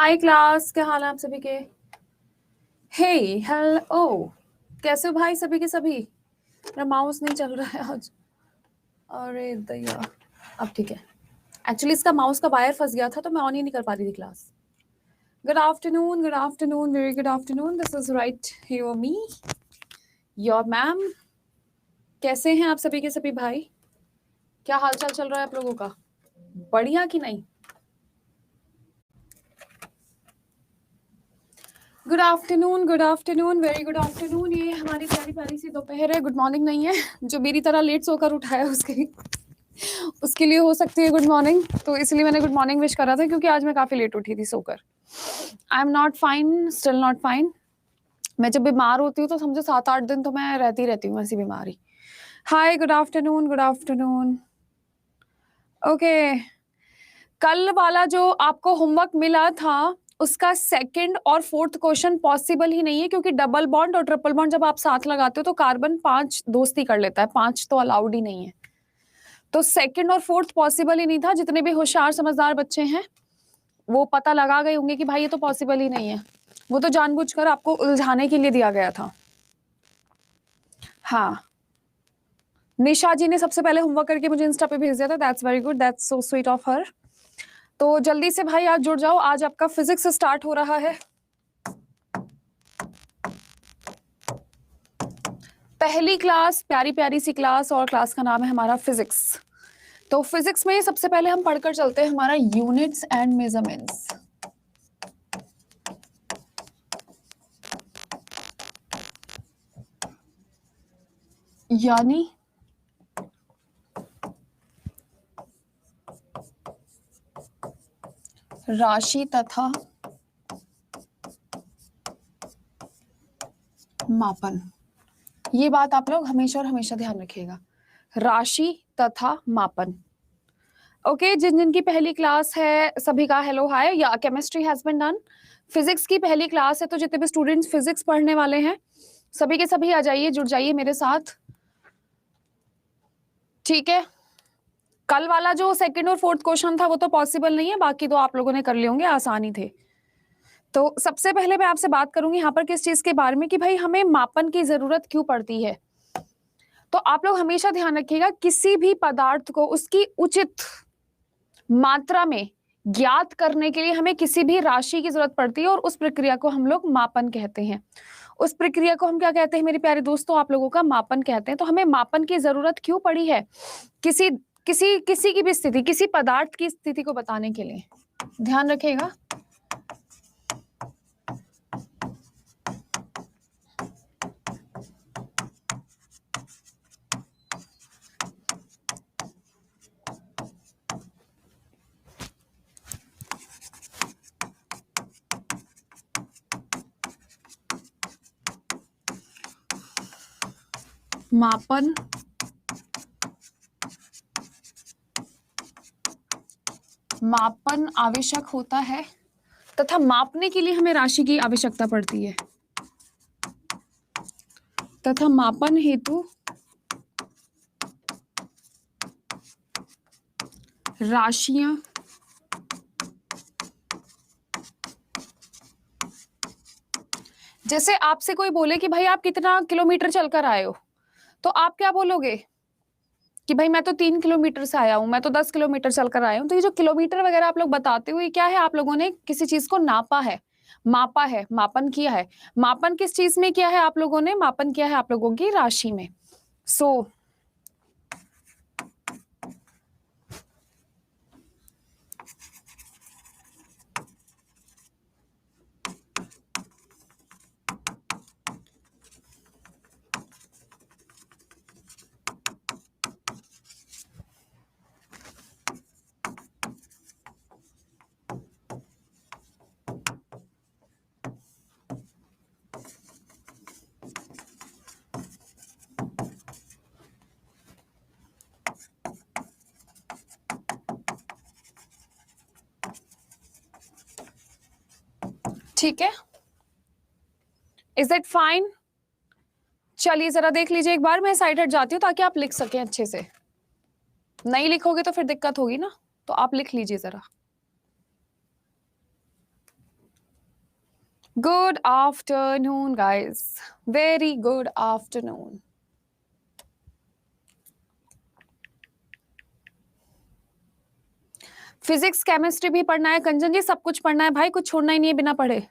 हाय class, क्या हाल है आप सभी के? हे हेलो, कैसे हो भाई सभी के सभी? मेरा माउस नहीं चल रहा है आज। अरे दैया, अब ठीक है। एक्चुअली इसका माउस का वायर फंस गया था तो मैं ऑन ही नहीं कर पा रही थी class. Good afternoon, very good afternoon. This is right hear me, your ma'am. कैसे हैं आप सभी के सभी भाई? क्या हालचाल चल रहा है आप लोगों का? बढ़िया कि नहीं? Good afternoon, very good afternoon. ये हमारी प्यारी प्यारी सी दोपहर है। गुड मॉर्निंग नहीं है, जो मेरी तरह लेट सोकर उठाया उसके लिए हो सकती है गुड मॉर्निंग। तो इसलिए मैंने गुड मॉर्निंग विश करा था, क्योंकि आज मैं काफी लेट उठी थी सोकर। आई am not fine, still not fine. मैं जब बीमार होती हूँ तो समझो 7-8 दिन तो मैं रहती हूँ ऐसी बीमारी। हाय, गुड आफ्टरनून। ओके, कल वाला जो आपको होमवर्क मिला था उसका सेकंड और फोर्थ क्वेश्चन पॉसिबल ही नहीं है, क्योंकि डबल बॉन्ड और ट्रिपल बॉन्ड जब आप साथ लगाते हो तो कार्बन 5 दोस्ती कर लेता है, 5 तो अलाउड ही नहीं है। तो सेकंड और फोर्थ पॉसिबल ही नहीं था। जितने भी होशियार समझदार बच्चे हैं वो पता लगा गए होंगे कि भाई ये तो पॉसिबल ही नहीं है। वो तो जानबूझकर आपको उलझाने के लिए दिया गया था। हाँ, निशा जी ने सबसे पहले होमवर्क करके मुझे इंस्टा पे भेज दिया था। That's very good, that's so sweet of her. तो जल्दी से भाई आज जुड़ जाओ, आज आपका फिजिक्स स्टार्ट हो रहा है। पहली क्लास, प्यारी प्यारी सी क्लास, और क्लास का नाम है हमारा फिजिक्स। तो फिजिक्स में सबसे पहले हम पढ़कर चलते हैं हमारा यूनिट्स एंड मेजरमेंट्स। यानी राशि तथा मापन। ये बात आप लोग हमेशा और हमेशा ध्यान रखिएगा, राशि तथा मापन। ओके, जिन जिन की पहली क्लास है सभी का हेलो हाय। या chemistry has been done. Physics की पहली क्लास है, तो जितने भी स्टूडेंट्स फिजिक्स पढ़ने वाले हैं सभी के सभी आ जाइए, जुड़ जाइए मेरे साथ। ठीक है, कल वाला जो सेकंड और फोर्थ क्वेश्चन था वो तो पॉसिबल नहीं है, बाकी तो आप लोगों ने कर लिए होंगे, आसानी थे। तो सबसे पहले मैं आपसे बात करूंगी यहाँ पर किस चीज के बारे में कि भाई हमें मापन की जरूरत क्यों पड़ती है। तो आप लोग हमेशा ध्यान रखिएगा, किसी भी पदार्थ को उसकी उचित मात्रा में ज्ञात करने के लिए हमें किसी भी राशि की जरूरत पड़ती है, और उस प्रक्रिया को हम लोग मापन कहते हैं। उस प्रक्रिया को हम क्या कहते हैं मेरे प्यारे दोस्तों? आप लोगों का मापन कहते हैं। तो हमें मापन की जरूरत क्यों पड़ी है? किसी किसी किसी की भी स्थिति, किसी पदार्थ की स्थिति को बताने के लिए। ध्यान रखिएगा। मापन आवश्यक होता है, तथा मापने के लिए हमें राशि की आवश्यकता पड़ती है, तथा मापन हेतु राशियां जैसे आपसे कोई बोले कि भाई आप कितना किलोमीटर चलकर आए हो, तो आप क्या बोलोगे कि भाई मैं तो 3 किलोमीटर से आया हूं, मैं तो 10 किलोमीटर चलकर आया हूं। तो ये जो किलोमीटर वगैरह आप लोग बताते हो, ये क्या है? आप लोगों ने किसी चीज को नापा है, मापा है, मापन किया है। मापन किस चीज में किया है? आप लोगों ने मापन किया है आप लोगों की राशि में। सो ठीक है, इज इट फाइन? चलिए जरा देख लीजिए एक बार, मैं साइड हट जाती हूँ ताकि आप लिख सकें अच्छे से। नहीं लिखोगे तो फिर दिक्कत होगी ना, तो आप लिख लीजिए जरा। Good afternoon, guys. Very good afternoon. Physics chemistry भी पढ़ना है कंचन जी, सब कुछ पढ़ना है भाई, कुछ छोड़ना ही नहीं है बिना पढ़े.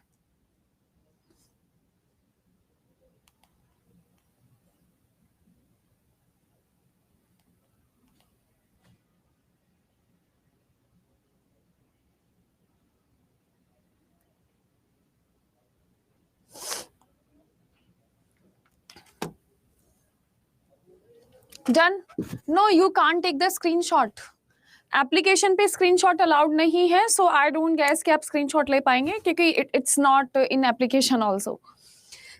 Done. No, you can't take the screenshot. Application पे स्क्रीनशॉट अलाउड नहीं है, सो आई डोंट गैस कि आप स्क्रीनशॉट ले पाएंगे क्योंकि it's not in application also.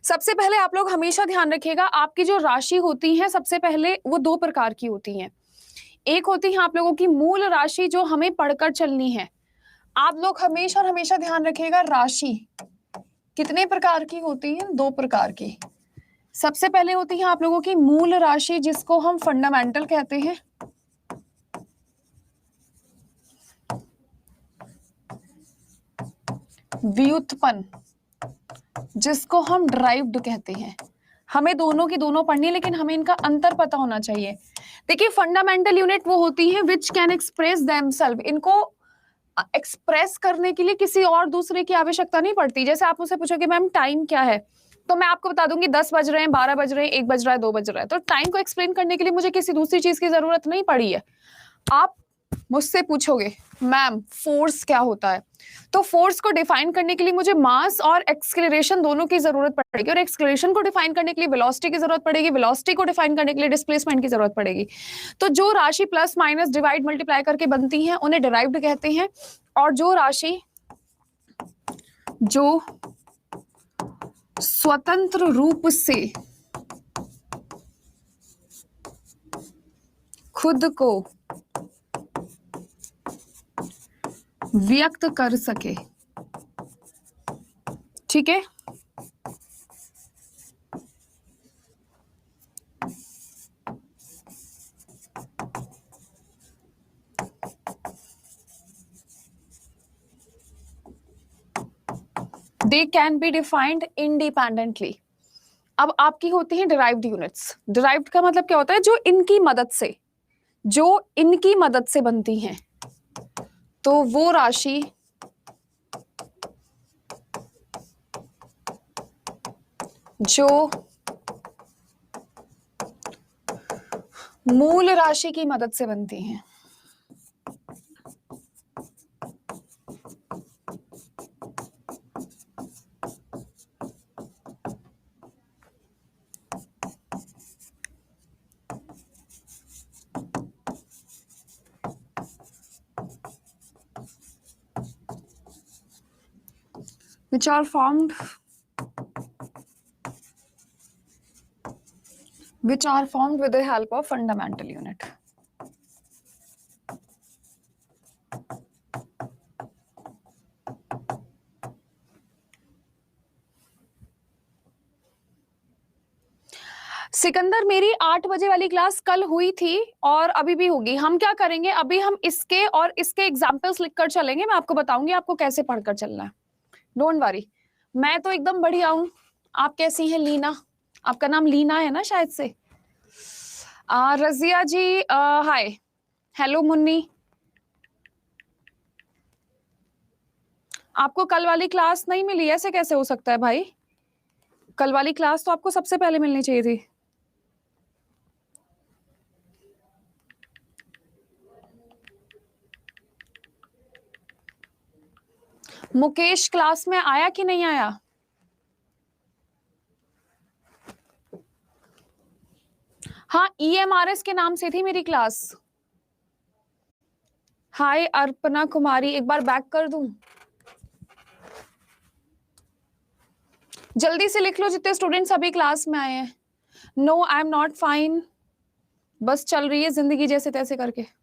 सबसे पहले आप लोग हमेशा ध्यान रखिएगा, आपकी जो राशि होती है सबसे पहले वो दो प्रकार की होती हैं. एक होती है आप लोगों की मूल राशि जो हमें पढ़कर चलनी है. आप लोग हमेशा और हमेशा ध्यान रखिएगा, राशि कितने प्रकार की होती है? दो प्रकार की. सबसे पहले होती है आप लोगों की मूल राशि जिसको हम फंडामेंटल कहते हैं. व्युत्पन्न जिसको हम ड्राइव्ड कहते हैं. हमें दोनों की दोनों पढ़नी है, लेकिन हमें इनका अंतर पता होना चाहिए. देखिए, फंडामेंटल यूनिट वो होती है विच कैन एक्सप्रेस देमसेल्फ. इनको एक्सप्रेस करने के लिए किसी और दूसरे की आवश्यकता नहीं पड़ती. जैसे आप मुझसे पूछोगे मैम टाइम क्या है, तो मैं आपको बता दूंगी 10 बज रहे हैं, 12 बज रहे हैं, 1 बज रहा है, 2 बज रहा है. तो टाइम को एक्सप्लेन करने के लिए मुझे किसी दूसरी चीज की जरूरत नहीं पड़ी है. आप मुझसे पूछोगे मैम फोर्स क्या होता है, तो फोर्स को डिफाइन करने के लिए मुझे मास और एक्सेलरेशन दोनों की जरूरत पड़ेगी, और एक्सेलरेशन को डिफाइन करने के लिए वेलोसिटी की जरूरत पड़ेगी, वेलोसिटी को डिफाइन करने के लिए डिस्प्लेसमेंट की जरूरत पड़ेगी. तो जो राशि प्लस माइनस डिवाइड मल्टीप्लाई करके बनती है उन्हें डिराइव्ड कहते हैं, और जो राशि जो स्वतंत्र रूप से खुद को व्यक्त कर सके. ठीक है, they can be defined independently. अब आपकी होती है डिराइव्ड यूनिट्स. डिराइव्ड का मतलब क्या होता है? जो इनकी मदद से बनती हैं. तो वो राशि जो मूल राशि की मदद से बनती हैं. which are formed with the help of fundamental unit. Sikandar, मेरी 8 बजे वाली क्लास कल हुई थी और अभी भी होगी. हम क्या करेंगे, अभी हम इसके और इसके एग्जाम्पल्स लिखकर चलेंगे. मैं आपको बताऊंगी आपको कैसे पढ़कर चलना है. डोंट वरी, मैं तो एकदम बढ़िया हूं. आप कैसी हैं? लीना, आपका नाम लीना है ना शायद से. रजिया जी हाय. हेलो मुन्नी. आपको कल वाली क्लास नहीं मिली, ऐसे कैसे हो सकता है भाई? कल वाली क्लास तो आपको सबसे पहले मिलनी चाहिए थी. मुकेश क्लास में आया कि नहीं आया? हाँ, EMRS के नाम से थी मेरी क्लास. हाय अर्पना कुमारी, एक बार बैक कर दूं? जल्दी से लिख लो जितने स्टूडेंट्स अभी क्लास में आए हैं. No, I am not fine. बस चल रही है जिंदगी जैसे तैसे करके.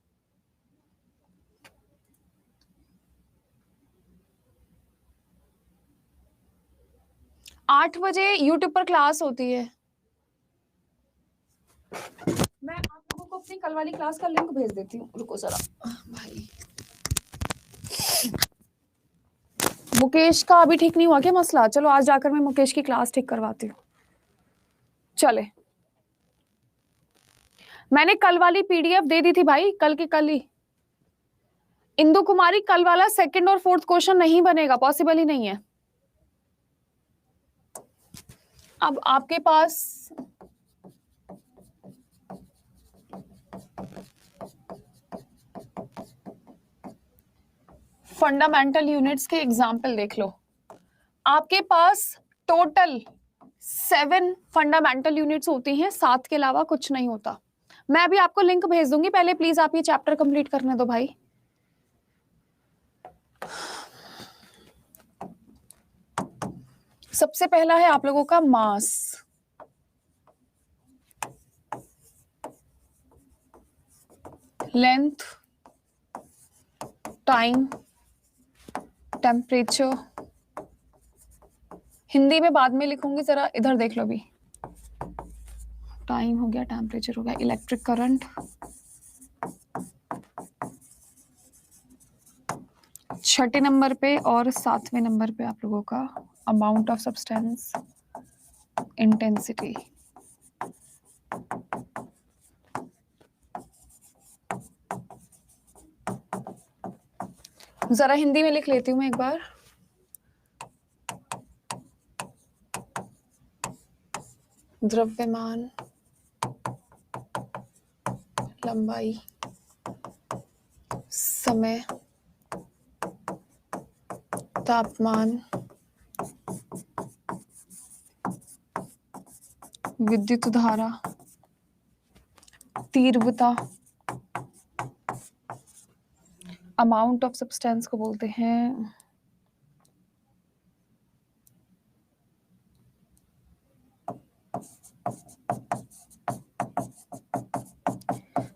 आठ बजे यूट्यूब पर क्लास होती है. मैं आप लोगों को अपनी कल वाली क्लास का लिंक भेज देती हूँ. रुको जरा भाई. मुकेश का अभी ठीक नहीं हुआ क्या मसला? चलो आज जाकर मैं मुकेश की क्लास ठीक करवाती हूँ। चले, मैंने कल वाली पीडीएफ दे दी थी भाई, कल की कल ही। इंदु कुमारी, कल वाला सेकंड और फोर्थ क्वेश्चन नहीं बनेगा, पॉसिबल ही नहीं है। अब आपके पास फंडामेंटल यूनिट्स के एग्जाम्पल देख लो। आपके पास टोटल 7 फंडामेंटल यूनिट्स होती हैं, 7 के अलावा कुछ नहीं होता। मैं अभी आपको लिंक भेज दूंगी, पहले प्लीज आप ये चैप्टर कंप्लीट करने दो भाई। सबसे पहला है आप लोगों का mass. Length, time, temperature. Hindi में बाद में लिखूंगी, जरा इधर देख लो भी। टाइम हो गया, टेम्परेचर हो गया, इलेक्ट्रिक करंट, छठे नंबर पे और 7वें नंबर पे आप लोगों का अमाउंट ऑफ सब्सटेंस, इंटेंसिटी। जरा हिंदी में लिख लेती हूँ मैं एक बार। द्रव्यमान, लंबाई, समय, तापमान, विद्युत धारा, तीव्रता, अमाउंट ऑफ सब्सटेंस को बोलते हैं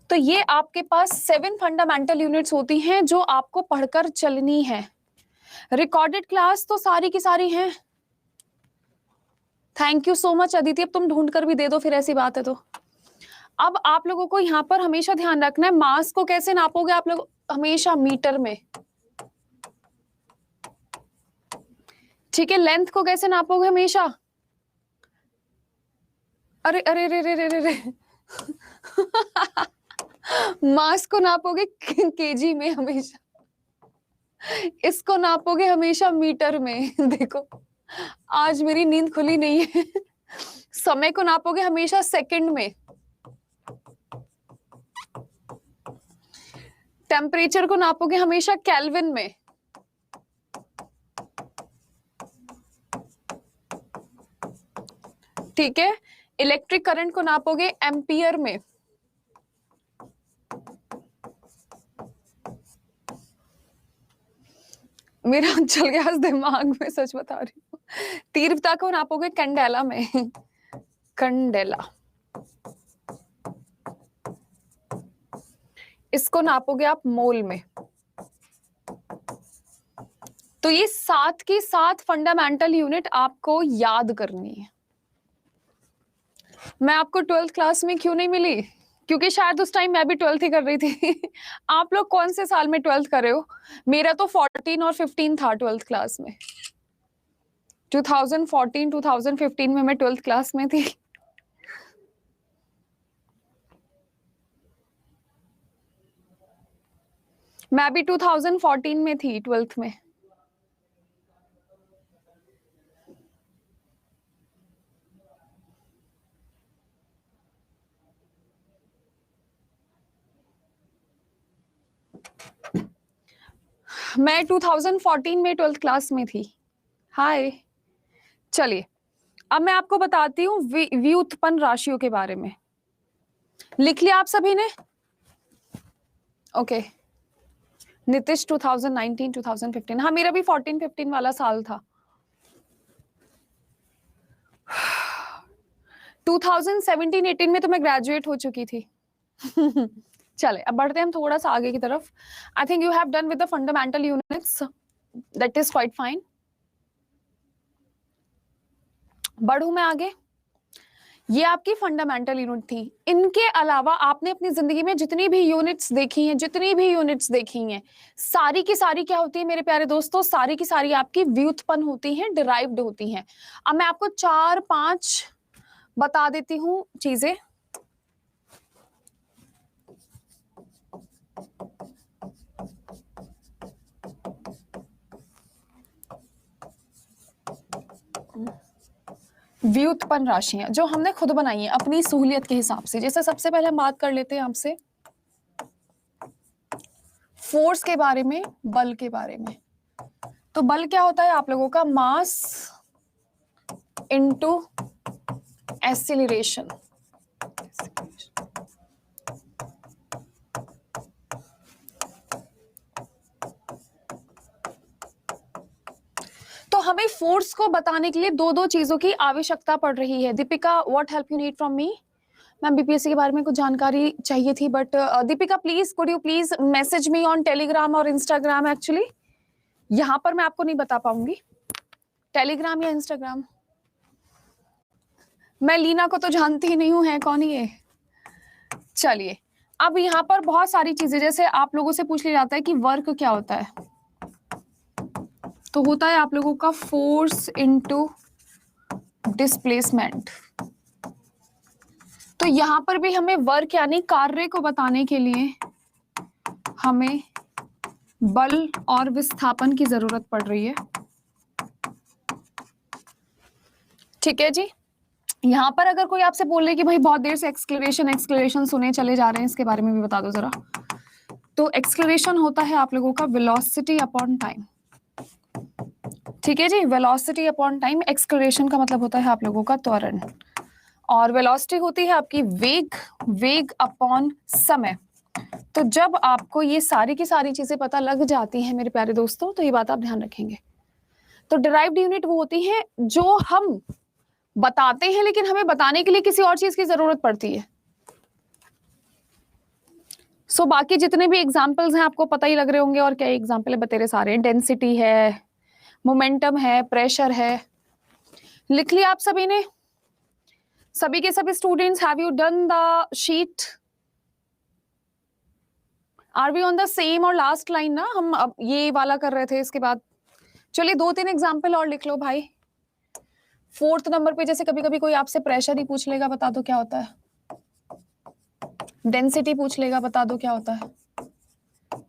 तो ये आपके पास 7 फंडामेंटल यूनिट्स होती हैं जो आपको पढ़कर चलनी है। रिकॉर्डेड क्लास तो सारी की सारी हैं। Thank you so much Aditi, अब तुम ढूंढ कर भी दे दो फिर, ऐसी बात है तो। अब आप लोगों को यहाँ पर हमेशा ध्यान रखना है, मास को कैसे नापोगे आप लोग? हमेशा मीटर में, ठीक है। लेंथ को कैसे नापोगे? हमेशा, अरे अरे रे रे रे रे रे मास को नापोगे केजी में हमेशा, इसको नापोगे हमेशा मीटर में। देखो आज मेरी नींद खुली नहीं है। समय को नापोगे हमेशा सेकंड में, टेम्परेचर को नापोगे हमेशा केल्विन में, ठीक है। इलेक्ट्रिक करंट को नापोगे एम्पियर में, मेरा चल गया दिमाग में, सच बता रही हूँ। तीव्रता को नापोगे कैंडेला में, कैंडेला। इसको नापोगे आप मोल में। तो ये 7 की 7 फंडामेंटल यूनिट आपको याद करनी है। मैं आपको 12th क्लास में क्यों नहीं मिली? क्योंकि शायद उस टाइम मैं भी 12th ही कर रही थी। आप लोग कौन से साल में 12th कर रहे हो? मेरा तो 14 और 15 था 12th क्लास में। 2014 2015 में मैं 12th क्लास में थी। मैं भी 2014 में थी 12th में। मैं 2014 में 12th क्लास में थी। हाय, चलिए अब मैं आपको बताती हूँ व्युत्पन्न राशियों के बारे में। लिख लिया आप सभी ने? ओके। नीतीश 2019 2015, हाँ मेरा भी 14-15 वाला साल था। 2017-18 में तो मैं ग्रेजुएट हो चुकी थी। चले अब बढ़ते हैं हम थोड़ा सा आगे की तरफ। I think you have done with the fundamental units, that is quite fine. बढ़ू मैं आगे। ये आपकी फंडामेंटल यूनिट थी। इनके अलावा आपने अपनी जिंदगी में जितनी भी यूनिट्स देखी हैं, सारी की सारी क्या होती है मेरे प्यारे दोस्तों? सारी की सारी आपकी व्युत्पन्न होती हैं, डिराइव्ड होती हैं। अब मैं आपको 4-5 बता देती हूँ चीजें। व्युत्पन्न राशियां जो हमने खुद बनाई हैं अपनी सहूलियत के हिसाब से। जैसे सबसे पहले हम बात कर लेते हैं आपसे फोर्स के बारे में, बल के बारे में। तो बल क्या होता है आप लोगों का? Mass into acceleration. तो हमें फोर्स को बताने के लिए दो चीजों की आवश्यकता पड़ रही है। Deepika, what help you need from me? Ma'am BPSC के बारे में कुछ जानकारी चाहिए थी, but Deepika please could you please message me on Telegram और इंस्टाग्राम। एक्चुअली यहाँ पर मैं आपको नहीं बता पाऊंगी, टेलीग्राम या इंस्टाग्राम। मैं लीना को तो जानती ही नहीं हूँ, है कौन ये? चलिए, अब यहाँ पर बहुत सारी चीजें, जैसे आप लोगों से पूछ लिया जाता है कि वर्क क्या होता है, तो होता है आप लोगों का फोर्स इनटू डिस्प्लेसमेंट। तो यहां पर भी हमें वर्क यानी कार्य को बताने के लिए हमें बल और विस्थापन की जरूरत पड़ रही है। ठीक है जी। यहां पर अगर कोई आपसे बोल रहे कि भाई बहुत देर से एक्सक्लेरेशन सुने चले जा रहे हैं, इसके बारे में भी बता दो जरा। तो एक्सक्लेरेशन होता है आप लोगों का वेलोसिटी अपॉन टाइम। ठीक है जी, वेलोसिटी अपॉन टाइम। एक्सक्लेरेशन का मतलब होता है आप लोगों का त्वरण, और वेलोसिटी होती है आपकी वेग अपॉन समय। तो जब आपको ये सारी की सारी चीजें पता लग जाती हैं मेरे प्यारे दोस्तों, तो ये बात आप ध्यान रखेंगे। तो डिराइव्ड यूनिट वो होती है जो हम बताते हैं लेकिन हमें बताने के लिए किसी और चीज की जरूरत पड़ती है। सो बाकी जितने भी एग्जाम्पल्स हैं आपको पता ही लग रहे होंगे, और क्या एग्जाम्पल है बतेरे सारे। डेंसिटी है, मोमेंटम है, प्रेशर है। लिख लिया आप सभी ने? सभी के सभी students, have you done the sheet? Are we on the same और लास्ट लाइन ना? हम अब ये वाला कर रहे थे, इसके बाद चलिए 2-3 एग्जाम्पल और लिख लो भाई। 4th नंबर पे जैसे कभी कभी कोई आपसे प्रेशर ही पूछ लेगा, बता दो क्या होता है। डेंसिटी पूछ लेगा, बता दो क्या होता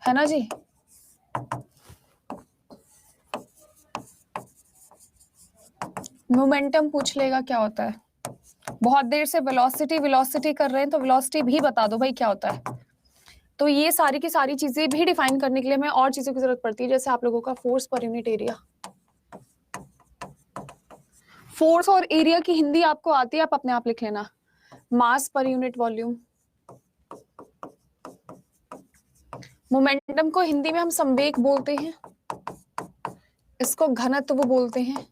है ना जी। मोमेंटम पूछ लेगा क्या होता है। बहुत देर से वेलोसिटी कर रहे हैं, तो वेलोसिटी भी बता दो भाई क्या होता है। तो ये सारी की सारी चीजें भी डिफाइन करने के लिए हमें और चीजों की जरूरत पड़ती है, जैसे आप लोगों का force per unit area. Force और एरिया की हिंदी आपको आती है, आप अपने आप लिख लेना। मास पर यूनिट वॉल्यूम। मोमेंटम को हिंदी में हम संवेग बोलते हैं, इसको घनत्व बोलते हैं,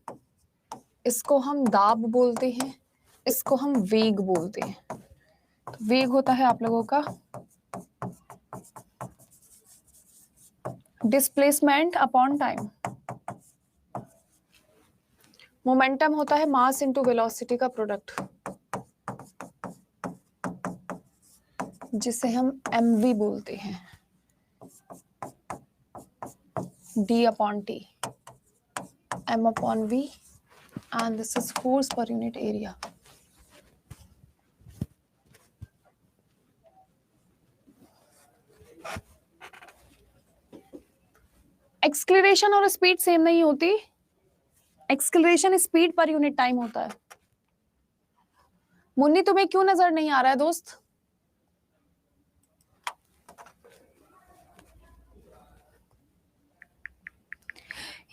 इसको हम दाब बोलते हैं, इसको हम वेग बोलते हैं। तो वेग होता है आप लोगों का डिस्प्लेसमेंट अपॉन टाइम। मोमेंटम होता है मास इनटू वेलोसिटी का प्रोडक्ट, जिसे हम mv बोलते हैं, d upon t, m upon v, and this is force per unit area. एक्सक्लेरेशन और स्पीड सेम नहीं होती। एक्सक्लेरेशन स्पीड पर यूनिट टाइम होता है। मुन्नी तुम्हें क्यों नजर नहीं आ रहा है दोस्त?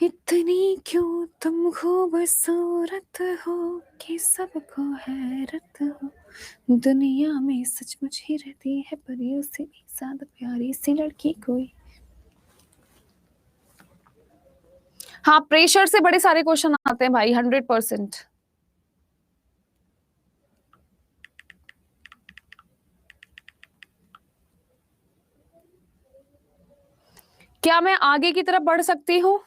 इतनी क्यों तुम खूबसूरत हो कि सबको हैरत हो, दुनिया में सचमुच ही रहती है परियों से भी ज्यादा प्यारी सी लड़की कोई। हाँ, प्रेशर से बड़े सारे क्वेश्चन आते हैं भाई, 100%। क्या मैं आगे की तरफ बढ़ सकती हूँ?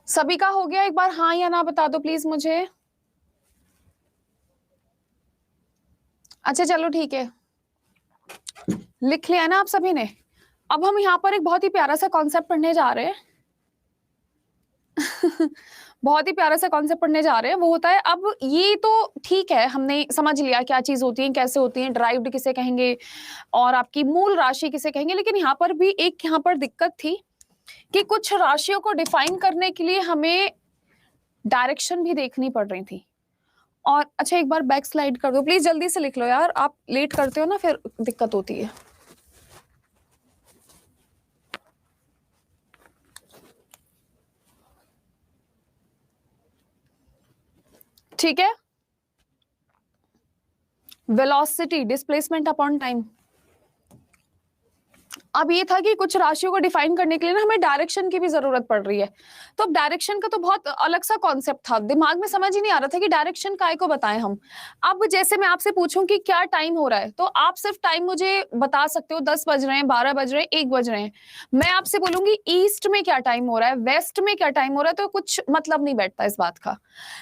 सभी का हो गया? एक बार हाँ या ना बता दो प्लीज मुझे। अच्छा चलो ठीक है, लिख लिया ना आप सभी ने। अब हम यहाँ पर एक बहुत ही प्यारा सा कॉन्सेप्ट पढ़ने जा रहे हैं। बहुत ही प्यारा सा कॉन्सेप्ट पढ़ने जा रहे हैं। वो होता है, अब ये तो ठीक है, हमने समझ लिया क्या चीज होती है, कैसे होती है, ड्राइव्ड किसे कहेंगे और आपकी मूल राशि किसे कहेंगे। लेकिन यहाँ पर भी एक यहाँ पर दिक्कत थी कि कुछ राशियों को डिफाइन करने के लिए हमें डायरेक्शन भी देखनी पड़ रही थी। और अच्छा एक बार बैक स्लाइड कर दो प्लीज, जल्दी से लिख लो यार, आप लेट करते हो ना फिर दिक्कत होती है। ठीक है, वेलोसिटी डिस्प्लेसमेंट अपॉन टाइम। अब ये था कि कुछ राशियों को डिफाइन करने के लिए ना हमें डायरेक्शन की भी जरूरत पड़ रही है। तो अब डायरेक्शन का तो बहुत अलग सा कॉन्सेप्ट था, दिमाग में समझ ही नहीं आ रहा था कि डायरेक्शन काय को बताएं हम। अब जैसे मैं आपसे पूछूं कि क्या टाइम हो रहा है, तो आप सिर्फ टाइम मुझे बता सकते हो, 10 बज रहे हैं, 12 बज रहे हैं, 1 बज रहे हैं। मैं आपसे बोलूंगी ईस्ट में क्या टाइम हो रहा है, वेस्ट में क्या टाइम हो रहा है, तो कुछ मतलब नहीं बैठता इस बात का।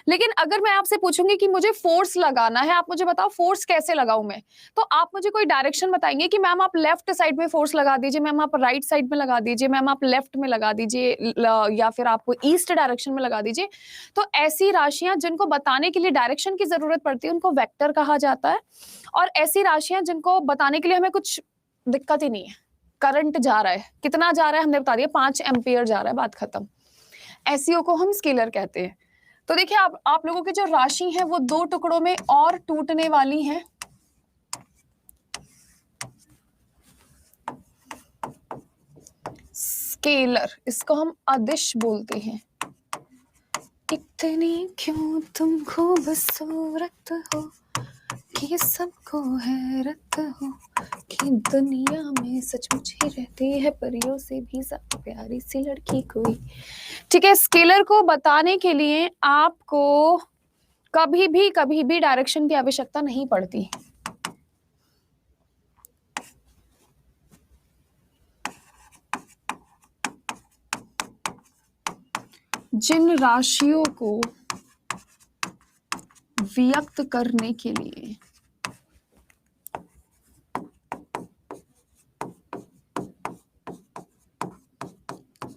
लेकिन अगर मैं आपसे पूछूंगी कि मुझे फोर्स लगाना है, आप मुझे बताओ फोर्स कैसे लगाऊं मैं, तो आप मुझे कोई डायरेक्शन बताएंगे कि मैम आप लेफ्ट साइड में फोर्स लगा दीजिए, मैम आप राइट साइड में लगा दीजिए, मैम आप लेफ्ट में लगा दीजिए, या फिर आप ईस्ट डायरेक्शन में लगा दीजिए। तो ऐसी राशियां जिनको बताने के लिए डायरेक्शन की जरूरत पड़ती है उनको वेक्टर कहा जाता है। और ऐसी राशियां जिनको बताने के लिए हमें कुछ दिक्कत ही नहीं है, करंट जा रहा है, कितना जा रहा है हमने बता दिया, 5 एम्पियर जा रहा है, बात खत्म। ऐसियों को हम स्केलर कहते हैं। तो देखिए आप लोगों की जो राशि है वो 2 टुकड़ों में और टूटने वाली है। स्केलर, इसको हम अदिश बोलते हैं। इतनी क्यों तुम खूबसूरत हो कि सबको हैरत हो कि दुनिया में सचमुच ही रहती है परियों से भी ज्यादा प्यारी सी लड़की कोई। ठीक है, स्केलर को बताने के लिए आपको कभी भी डायरेक्शन की आवश्यकता नहीं पड़ती। जिन राशियों को व्यक्त करने के लिए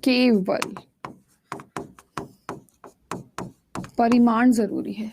केवल परिमाण जरूरी है,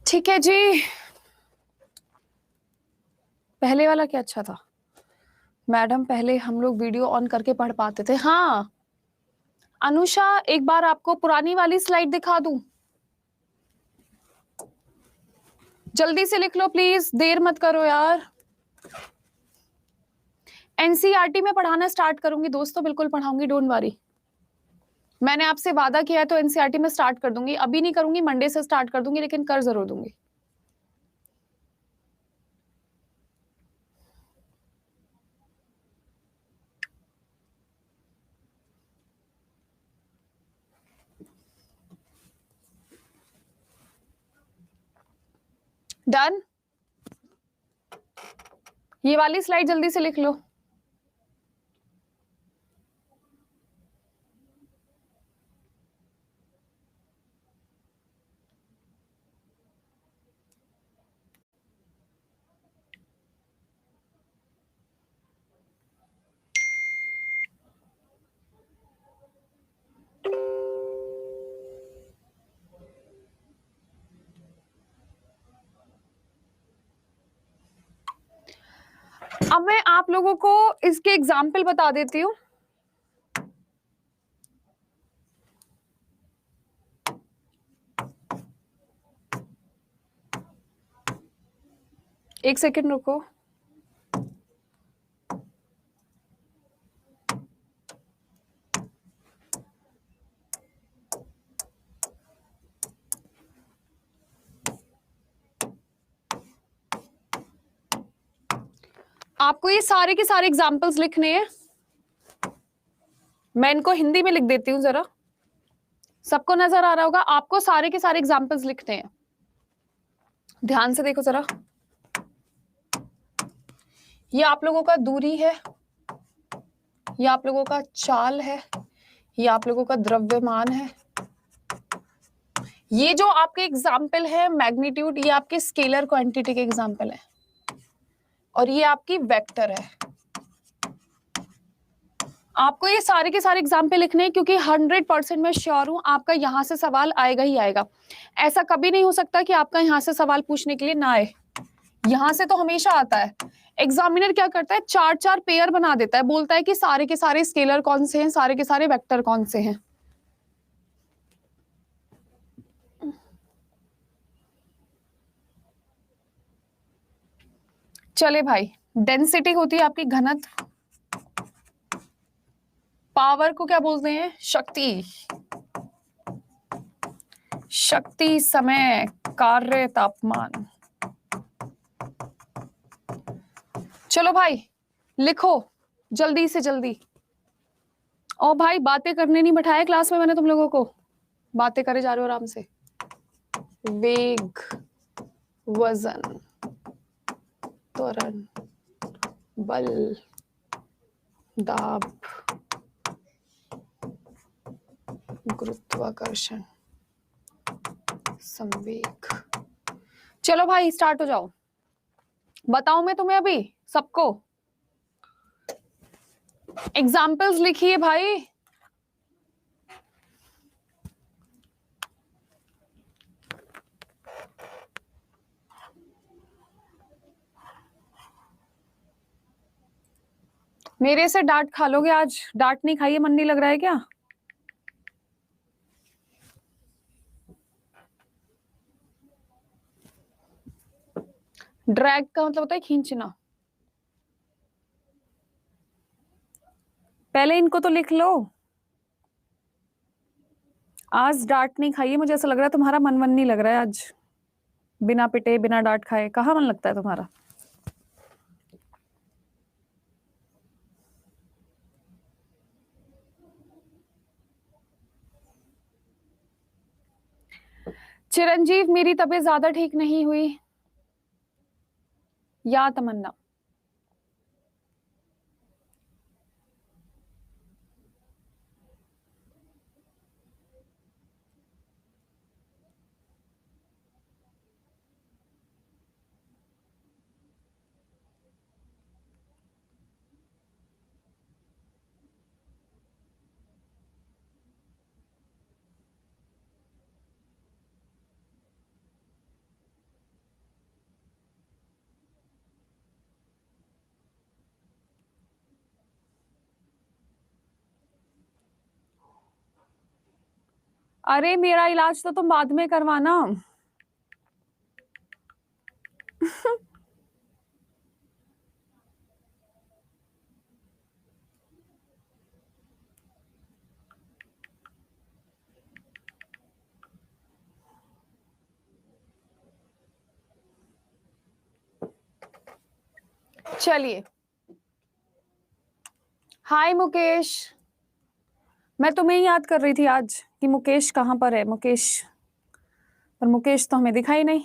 ठीक है जी। पहले वाला क्या अच्छा था मैडम, पहले हम लोग वीडियो ऑन करके पढ़ पाते थे। हाँ अनुषा, एक बार आपको पुरानी वाली स्लाइड दिखा दूं, जल्दी से लिख लो प्लीज, देर मत करो यार। एनसीईआरटी में पढ़ाना स्टार्ट करूंगी दोस्तों, बिल्कुल पढ़ाऊंगी, डोंट वरी। मैंने आपसे वादा किया है तो एनसीईआरटी में स्टार्ट कर दूंगी, अभी नहीं करूंगी, मंडे से स्टार्ट कर दूंगी, लेकिन कर जरूर दूंगी। डन, ये वाली स्लाइड जल्दी से लिख लो। अब मैं आप लोगों को इसके एग्जाम्पल बता देती हूँ। एक सेकंड रुको। आपको ये सारे के सारे एग्जाम्पल्स लिखने हैं। मैं इनको हिंदी में लिख देती हूँ जरा, सबको नजर आ रहा होगा। आपको सारे के सारे एग्जाम्पल्स लिखने हैं। ध्यान से देखो जरा। ये आप लोगों का दूरी है, ये आप लोगों का चाल है, ये आप लोगों का द्रव्यमान है, ये जो आपके एग्जाम्पल है मैग्नीट्यूड, ये आपके स्केलर क्वांटिटी के एग्जाम्पल है, और ये आपकी वेक्टर है। आपको ये सारे के सारे एग्जाम्पल लिखने हैं, क्योंकि 100% मैं श्योर हूं आपका यहां से सवाल आएगा ही आएगा। ऐसा कभी नहीं हो सकता कि आपका यहां से सवाल पूछने के लिए ना आए, यहां से तो हमेशा आता है। एग्जामिनर क्या करता है, 4-4 पेयर बना देता है, बोलता है कि सारे के सारे स्केलर कौन से हैं, सारे के सारे वेक्टर कौन से हैं। चले भाई, डेंसिटी होती है आपकी घनत्व, पावर को क्या बोलते हैं, शक्ति। शक्ति, समय, कार्य, तापमान। चलो भाई लिखो जल्दी से जल्दी। और भाई बातें करने नहीं बैठाया क्लास में मैंने तुम लोगों को, बातें करे जा रहे हो आराम से। वेग, वजन, त्वरण, बल, दाब, गुरुत्वाकर्षण, संवेग। चलो भाई स्टार्ट हो जाओ। बताऊं मैं तुम्हें अभी सबको एग्जाम्पल्स लिखिए भाई। मेरे से डांट खा लोगे आज, डांट नहीं खाइए, मन नहीं लग रहा है क्या? ड्रैग का मतलब होता है खींचना। पहले इनको तो लिख लो। आज डांट नहीं खाइए, मुझे ऐसा लग रहा है तुम्हारा मन नहीं लग रहा है आज, बिना पिटे बिना डांट खाए कहाँ मन लगता है तुम्हारा। चिरंजीव, मेरी तबीयत ज्यादा ठीक नहीं हुई। या तमन्ना, अरे मेरा इलाज तो तुम बाद में करवाना। चलिए, हाय मुकेश, मैं तुम्हें ही याद कर रही थी आज कि मुकेश कहाँ पर है मुकेश, पर मुकेश तो हमें दिखाई नहीं।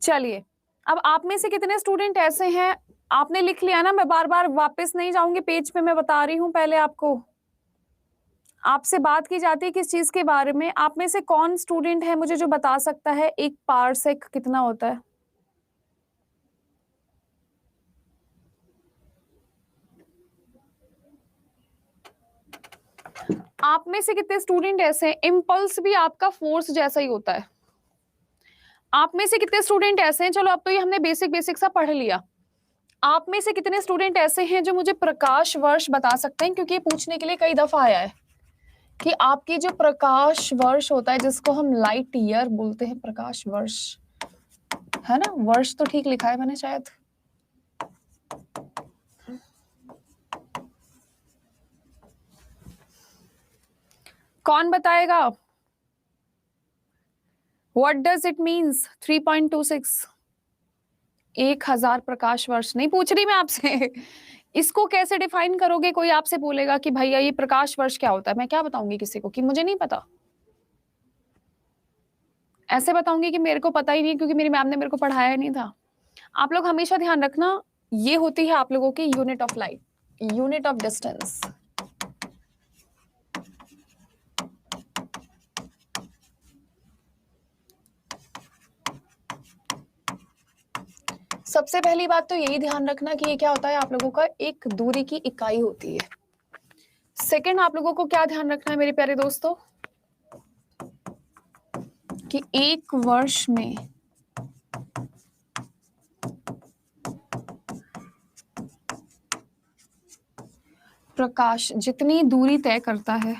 चलिए, अब आप में से कितने स्टूडेंट ऐसे हैं, आपने लिख लिया ना, मैं बार बार वापस नहीं जाऊंगी पेज पे, मैं बता रही हूं पहले आपको। आपसे बात की जाती है किस चीज के बारे में, आप में से कौन स्टूडेंट है मुझे जो बता सकता है एक पारसेक कितना होता है? आप में से कितने स्टूडेंट ऐसे हैं, इम्पल्स भी आपका फोर्स जैसा ही होता है? आप में से कितने स्टूडेंट ऐसे हैं, चलो अब तो ये हमने बेसिक बेसिक सा पढ़ लिया, आप में से कितने स्टूडेंट ऐसे हैं जो मुझे प्रकाश वर्ष बता सकते हैं, क्योंकि ये पूछने के लिए कई दफा आया है कि आपकी जो प्रकाश वर्ष होता है, जिसको हम लाइट ईयर बोलते हैं, प्रकाश वर्ष है ना, वर्ष तो ठीक लिखा है मैंने शायद। कौन बताएगा? What does it means 3.26? 1000 प्रकाश वर्ष नहीं पूछ रही मैं आपसे। इसको कैसे डिफाइन करोगे? कोई आपसे बोलेगा कि भैया ये प्रकाश वर्ष क्या होता है, मैं क्या बताऊंगी किसी को कि मुझे नहीं पता? ऐसे बताऊंगी कि मेरे को पता ही नहीं, क्योंकि मेरी मैम ने मेरे को पढ़ाया नहीं था। आप लोग हमेशा ध्यान रखना, ये होती है आप लोगों की unit of light, unit of distance. सबसे पहली बात तो यही ध्यान रखना कि ये क्या होता है, आप लोगों का एक दूरी की इकाई होती है। सेकंड, आप लोगों को क्या ध्यान रखना है मेरे प्यारे दोस्तों, कि एक वर्ष में प्रकाश जितनी दूरी तय करता है,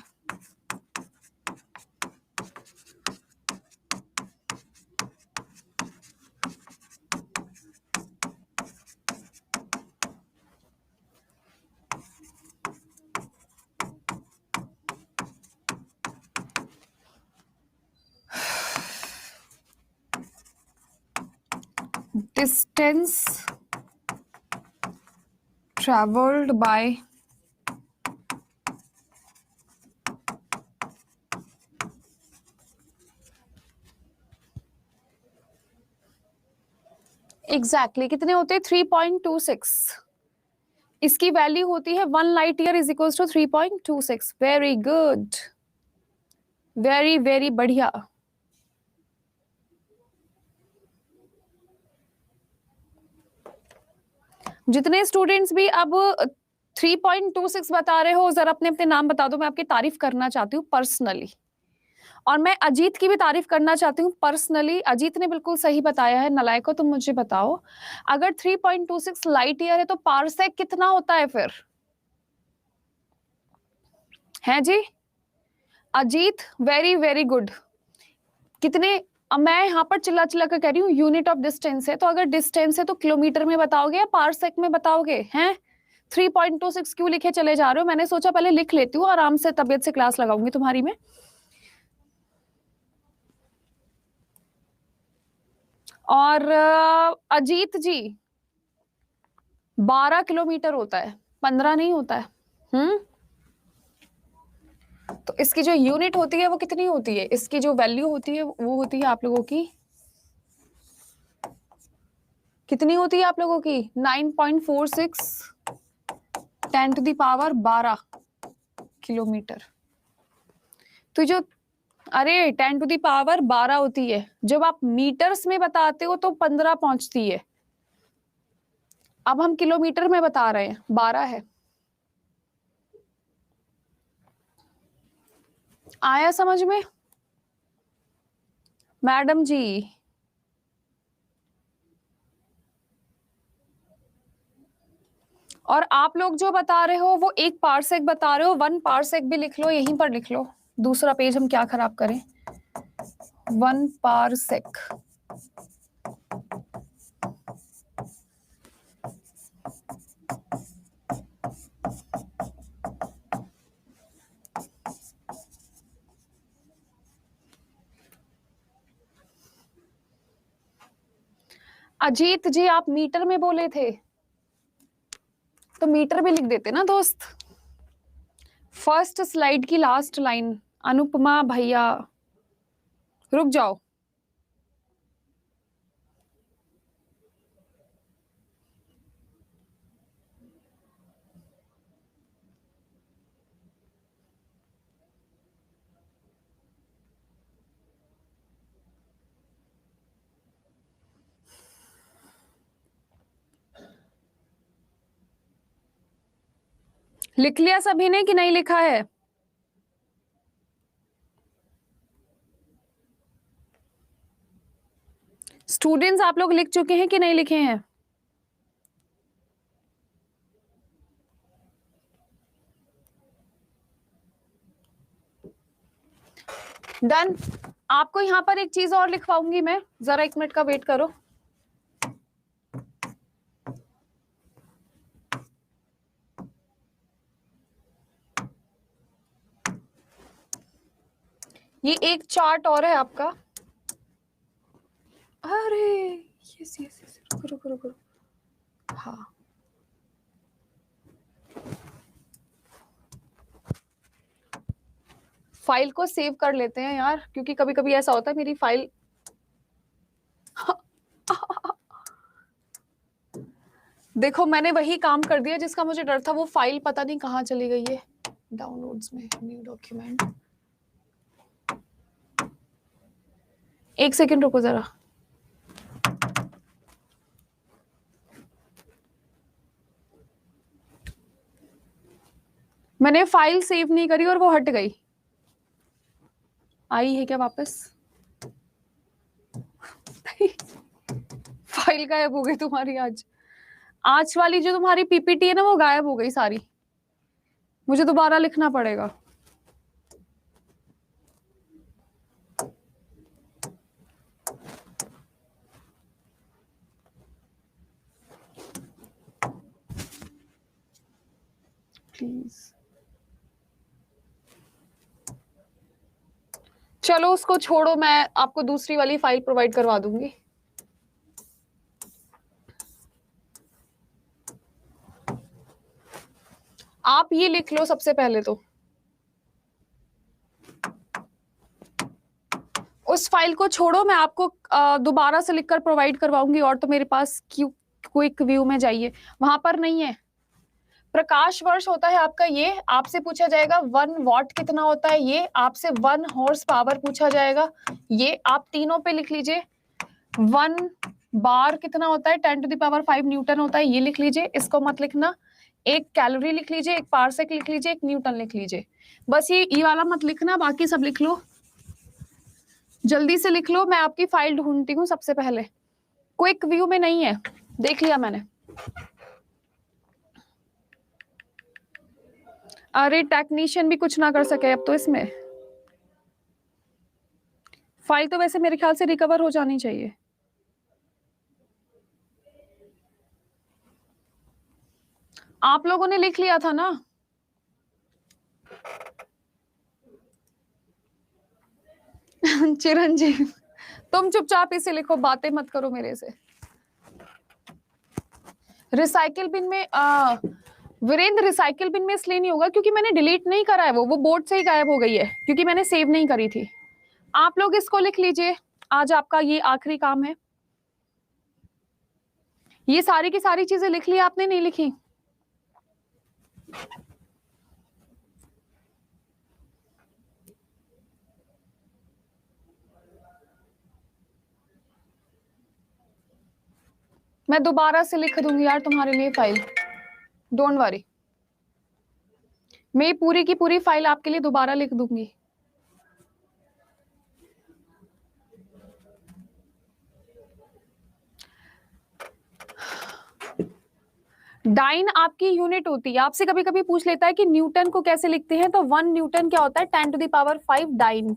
distance traveled by एग्जैक्टली कितने होते हैं? 3.26। इसकी वैल्यू होती है 1 light year is equal to 3.26। Very good, very very बढ़िया। जितने स्टूडेंट्स भी अब 3.26 बता रहे हो, जरा अपने अपने नाम बता दो, मैं आपकी तारीफ करना चाहती हूँ पर्सनली। और मैं अजीत की भी तारीफ करना चाहती हूँ पर्सनली। अजीत ने बिल्कुल सही बताया है। नलायको, तुम मुझे बताओ, अगर 3.26 लाइट ईयर है तो पारसेक कितना होता है फिर? है जी अजीत, वेरी वेरी गुड। कितने? अब मैं यहाँ पर चिल्ला चिल्ला कर कह रही हूँ यूनिट ऑफ डिस्टेंस है, तो अगर डिस्टेंस है तो किलोमीटर में बताओगे या पारसेक में बताओगे? हैं 3.26 क्यों लिखे चले जा रहे हो? मैंने सोचा पहले लिख लेती हूँ, आराम से तबीयत से क्लास लगाऊंगी तुम्हारी में। और अजीत जी 12 किलोमीटर होता है, 15 नहीं होता है। तो इसकी जो यूनिट होती है वो कितनी होती है? इसकी जो वैल्यू होती है वो होती है आप लोगों की, कितनी होती है आप लोगों की? 9.46 10 टू द पावर 12 किलोमीटर। तो जो, अरे 10 टू द पावर 12 होती है, जब आप मीटर्स में बताते हो तो 15 पहुंचती है। अब हम किलोमीटर में बता रहे हैं, 12 है। आया समझ में मैडम जी? और आप लोग जो बता रहे हो वो 1 पारसेक बता रहे हो, 1 पारसेक भी लिख लो, यहीं पर लिख लो। दूसरा पेज हम क्या खराब करें? 1 पारसेक। अजीत जी आप मीटर में बोले थे, तो मीटर भी लिख देते ना दोस्त। फर्स्ट स्लाइड की लास्ट लाइन, अनुपमा भैया रुक जाओ। लिख लिया सभी ने कि नहीं लिखा है? स्टूडेंट्स आप लोग लिख चुके हैं कि नहीं लिखे हैं? डन। आपको यहाँ पर एक चीज और लिखवाऊंगी मैं, जरा 1 मिनट का वेट करो। ये एक चार्ट और है आपका। अरे यस यस यस, रुको रुको रुको। हाँ, फाइल को सेव कर लेते हैं यार, क्योंकि कभी कभी ऐसा होता है मेरी फाइल देखो मैंने वही काम कर दिया जिसका मुझे डर था। वो फाइल पता नहीं कहाँ चली गई है। डाउनलोड्स में न्यू डॉक्यूमेंट, 1 सेकंड रुको जरा। मैंने फाइल सेव नहीं करी और वो हट गई। आई है क्या वापस? फाइल गायब हो गई तुम्हारी आज वाली जो तुम्हारी पीपीटी है ना, वो गायब हो गई सारी। मुझे दोबारा लिखना पड़ेगा। प्लीज चलो उसको छोड़ो, मैं आपको दूसरी वाली फाइल प्रोवाइड करवा दूंगी। आप ये लिख लो सबसे पहले तो। उस फाइल को छोड़ो, मैं आपको दोबारा से लिखकर प्रोवाइड करवाऊंगी। और तो मेरे पास क्विक व्यू में जाइए, वहां पर नहीं है। प्रकाश वर्ष होता है आपका ये, आपसे पूछा जाएगा 1 वॉट कितना होता है, ये आपसे 1 हॉर्स पावर पूछा जाएगा, ये आप तीनों पे लिख लीजिए। 1 बार कितना होता है, 10⁵ न्यूटन होता है, ये लिख लीजिए, इसको मत लिखना। 1 कैलोरी लिख लीजिए, 1 पारसेक लिख लीजिए, 1 न्यूटन लिख लीजिए। बस ये वाला मत लिखना, बाकी सब लिख लो। जल्दी से लिख लो, मैं आपकी फाइल ढूंढती हूँ सबसे पहले। क्विक व्यू में नहीं है, देख लिया मैंने। अरे टेक्नीशियन भी कुछ ना कर सके अब तो इसमें। फाइल तो वैसे मेरे ख्याल से रिकवर हो जानी चाहिए। आप लोगों ने लिख लिया था ना? चिरंजीव, तुम चुपचाप इसे लिखो, बातें मत करो मेरे से। रिसाइकिल बिन में वीरेंद्र, रिसाइकिल बिन में इसलिए नहीं होगा क्योंकि मैंने डिलीट नहीं करा है, वो बोर्ड से ही गायब हो गई है, क्योंकि मैंने सेव नहीं करी थी। आप लोग इसको लिख लीजिए, आज आपका ये आखिरी काम है। ये सारी की सारी चीजें लिख ली आपने, नहीं लिखी? मैं दोबारा से लिख दूंगी यार तुम्हारे लिए फाइल, डोंट वरी। मैं पूरी की पूरी फाइल आपके लिए दोबारा लिख दूंगी। डाइन आपकी यूनिट होती है। आपसे कभी कभी पूछ लेता है कि न्यूटन को कैसे लिखते हैं, तो 1 न्यूटन क्या होता है, 10⁵ डाइन,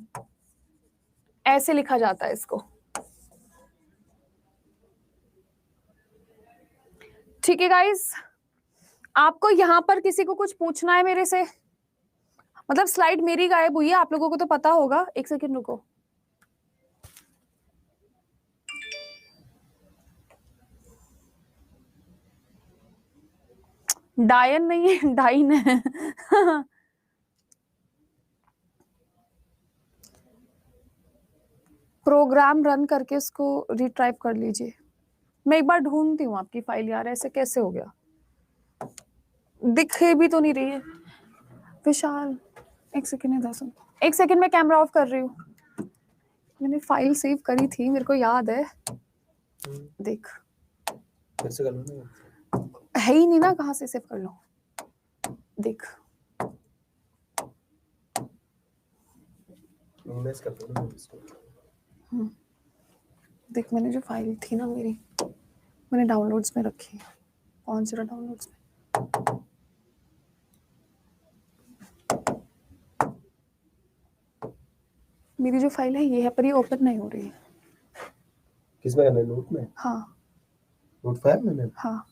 ऐसे लिखा जाता है इसको। ठीक है गाइस, आपको यहां पर किसी को कुछ पूछना है मेरे से? मतलब स्लाइड मेरी गायब हुई है, आप लोगों को तो पता होगा। 1 सेकंड रुको। डायन नहीं है, डाइन है। प्रोग्राम रन करके उसको रिट्राइप कर लीजिए। मैं एक बार ढूंढती हूँ आपकी फाइल यार, ऐसे कैसे हो गया? दिखे भी तो नहीं रही है। विशाल 1 सेकंड, इधर सुन। 1 सेकंड में कैमरा ऑफ कर रही हूँ। मैंने फाइल सेव करी थी, मेरे को याद है। देख कैसे करना है? है ही नहीं ना, कहाँ से सेव कर लो? देख देख, मैंने जो फाइल थी ना मेरी, मैंने डाउनलोड्स में रखी है। कौन सी डाउनलोड्स में? मेरी जो फाइल है ये है, पर ये ओपन नहीं हो रही है। किस में करना है, नोट में? हाँ नोट फाइल में? हाँ,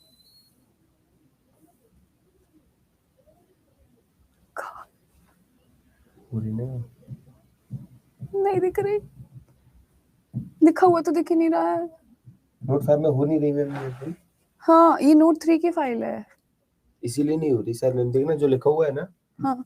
पूरी नहीं नहीं दिख रही, लिखा हुआ तो दिख ही नहीं रहा है। नोट फाइल में हो नहीं रही मैम, हाँ, ये नोट 3 की फाइल है। इसीलिए नहीं हो रही सर। मैम देखना जो लिखा हुआ है ना। हाँ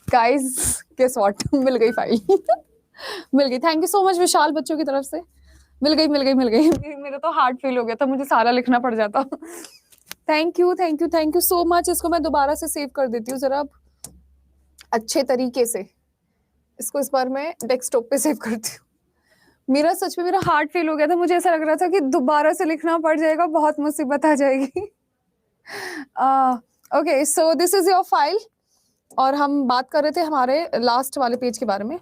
गाइस, गेस व्हाट, मिल गई फाइल। मिल गई, थैंक यू सो मच विशाल बच्चों की तरफ से। मिल गई मिल गई मिल गई। मेरा तो हार्ट फील हो गया था, मुझे सारा लिखना पड़ जाता। Thank you thank you thank you so much. इसको मैं दोबारा से सेव कर देती हूँ जरा अच्छे तरीके से। इसको इस बार मैं डेस्कटॉप पे सेव करती हूँ। मेरा सच में मेरा हार्ट फील हो गया था, मुझे ऐसा लग रहा था कि दोबारा से लिखना पड़ जाएगा, बहुत मुसीबत आ जाएगी। Okay, so this is your file. और हम बात कर रहे थे हमारे लास्ट वाले पेज के बारे में।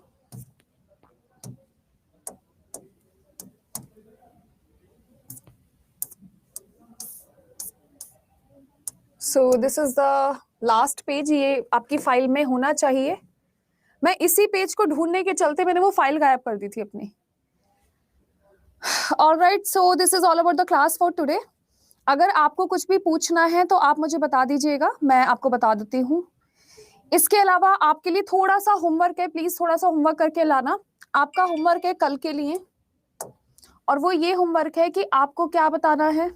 So this is the last page, ये आपकी फाइल में होना चाहिए। मैं इसी पेज को ढूंढने के चलते मैंने वो फाइल गायब कर दी थी अपनी। Alright, so this is all about the class for today. अगर आपको कुछ भी पूछना है तो आप मुझे बता दीजिएगा, मैं आपको बता देती हूँ। इसके अलावा आपके लिए थोड़ा सा होमवर्क है, प्लीज थोड़ा सा होमवर्क करके लाना। आपका होमवर्क है कल के लिए, और वो ये होमवर्क है कि आपको क्या बताना है।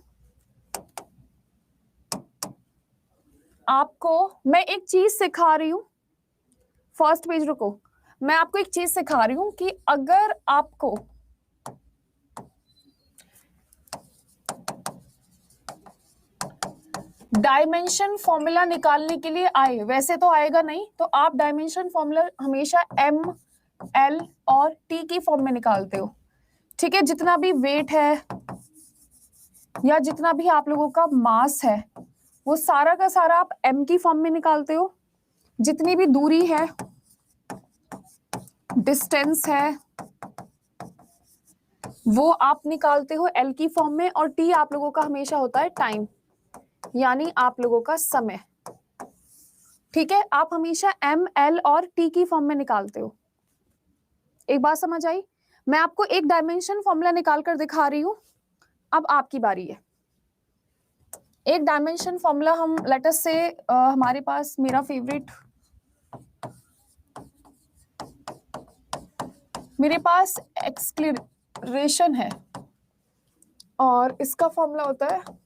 आपको मैं एक चीज सिखा रही हूँ। फर्स्ट पेज रुको, मैं आपको एक चीज सिखा रही हूँ कि अगर आपको डायमेंशन फॉर्मूला निकालने के लिए आए, वैसे तो आएगा नहीं, तो आप डायमेंशन फॉर्मूला हमेशा एम, एल और टी की फॉर्म में निकालते हो। ठीक है, जितना भी वेट है या जितना भी आप लोगों का मास है वो सारा का सारा आप एम की फॉर्म में निकालते हो। जितनी भी दूरी है, डिस्टेंस है, वो आप निकालते हो एल की फॉर्म में। और टी आप लोगों का हमेशा होता है टाइम, यानी आप लोगों का समय। ठीक है, आप हमेशा एम, एल और टी की फॉर्म में निकालते हो। एक बात समझ आई? मैं आपको एक डायमेंशन फॉर्मूला निकाल कर दिखा रही हूं, अब आपकी बारी है। एक डायमेंशन फॉर्मूला हम लेटस से हमारे पास मेरा फेवरेट, मेरे पास एक्सक्लेरेशन है और इसका फॉर्मूला होता है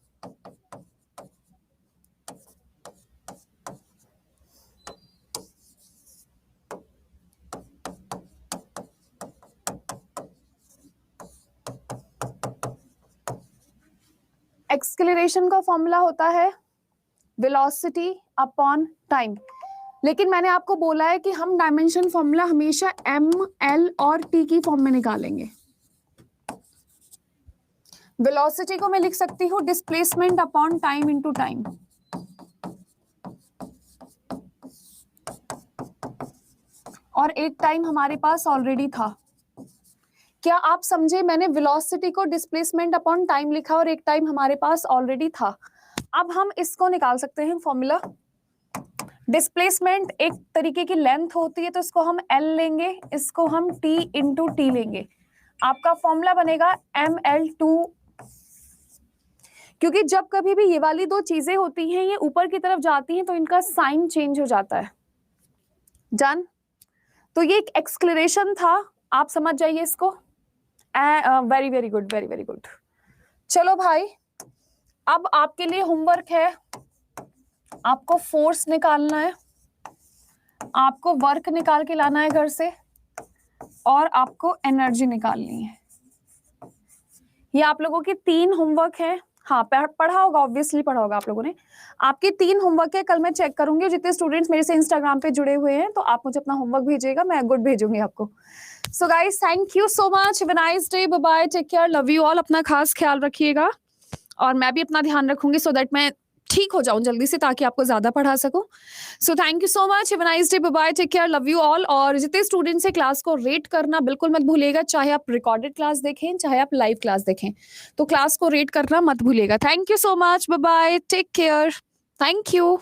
एक्सक्लेरेशन का फॉर्मूला होता है वेलोसिटी अपॉन टाइम। लेकिन मैंने आपको बोला है कि हम डायमेंशन फॉर्मूला हमेशा एम, एल और टी की फॉर्म में निकालेंगे। वेलोसिटी को मैं लिख सकती हूँ displacement upon time into time. और एक टाइम हमारे पास ऑलरेडी था। क्या आप समझे? मैंने वेलोसिटी को डिस्प्लेसमेंट अपॉन टाइम लिखा और एक टाइम हमारे पास ऑलरेडी था। अब हम इसको निकाल सकते हैं फॉर्मूला। डिस्प्लेसमेंट एक तरीके की लेंथ होती है, तो इसको हम एल लेंगे, इसको हम टी इंटू टी लेंगे। आपका फॉर्मूला बनेगा एम एल टू। क्योंकि जब कभी भी ये वाली दो चीजें होती हैं, ये ऊपर की तरफ जाती हैं, तो इनका साइन चेंज हो जाता है। डन? तो ये एक एक्सक्लेरेशन था, आप समझ जाइए इसको। Very very good, very very good. चलो भाई, अब आपके लिए होमवर्क है, आपको फोर्स निकालना है, आपको वर्क निकाल के लाना है घर से। और आपको एनर्जी निकालनी है। ये आप लोगों के 3 होमवर्क है। हाँ, पढ़ा होगा, ऑब्वियसली पढ़ा होगा आप लोगों ने। आपके 3 होमवर्क है, कल मैं चेक करूंगी जितने स्टूडेंट्स मेरे से इंस्टाग्राम पे जुड़े हुए हैं, तो आप मुझे अपना होमवर्क भेजिएगा, मैं गुड भेजूंगी आपको। So guys, thank you so much, have a nice day, bye bye, take care, love you all, अपना खास ख्याल रखिएगा और मैं भी अपना ध्यान रखूंगी सो दैट मैं ठीक हो जाऊं जल्दी से, ताकि आपको ज्यादा पढ़ा सकूं। So thank you so much, have a nice day, bye bye, take care, love you all. और जितने स्टूडेंट्स हैं क्लास को रेट करना बिल्कुल मत भूलिएगा, चाहे आप रिकॉर्डेड क्लास देखें चाहे आप लाइव क्लास देखें, तो क्लास को रेट करना मत भूलिएगा। Thank you so much, bye bye, take care, thank you.